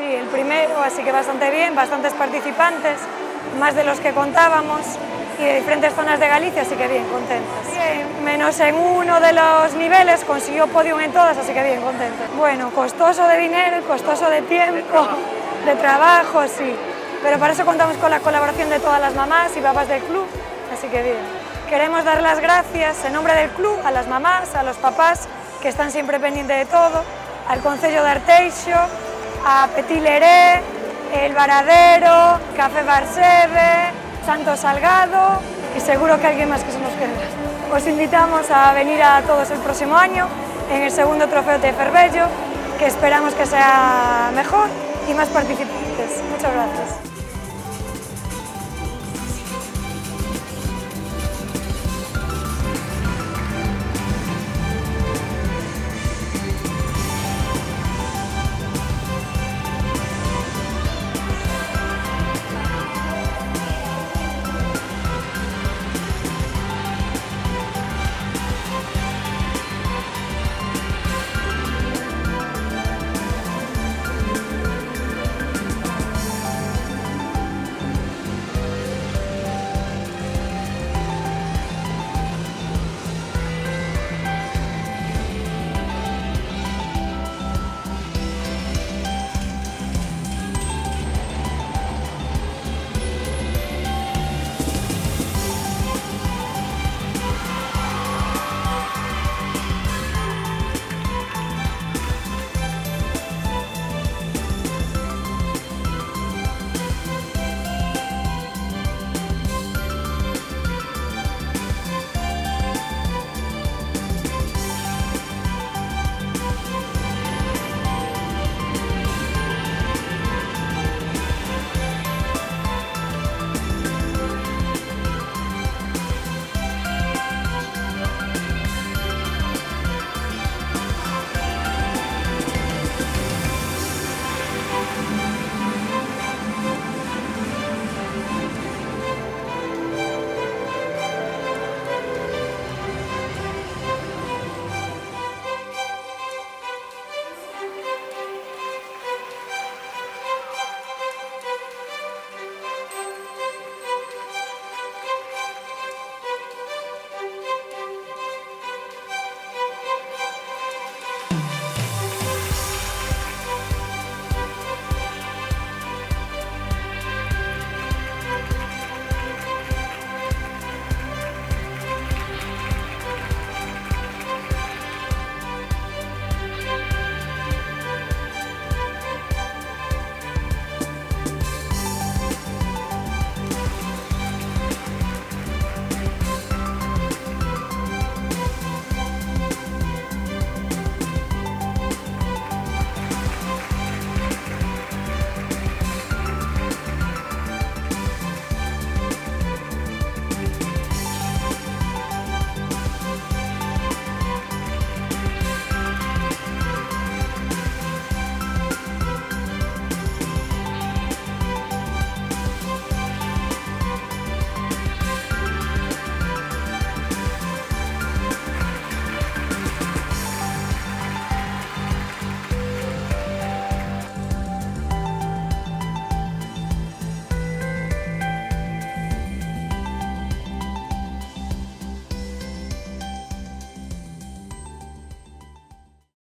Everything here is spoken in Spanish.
Sí, el primero, así que bastante bien, bastantes participantes, más de los que contábamos y de diferentes zonas de Galicia, así que bien, contentas. Bien, menos en uno de los niveles, consiguió podium en todas, así que bien, contentas. Bueno, costoso de dinero, costoso de tiempo, de trabajo, sí, pero para eso contamos con la colaboración de todas las mamás y papás del club, así que bien. Queremos dar las gracias en nombre del club a las mamás, a los papás que están siempre pendientes de todo, al Concello de Arteixo, a Petit Leré, El Varadero, Café Barsebe, Santo Salgado y seguro que alguien más que se nos queda. Os invitamos a venir a todos el próximo año en el segundo trofeo de Ferbello, que esperamos que sea mejor y más participantes. Muchas gracias.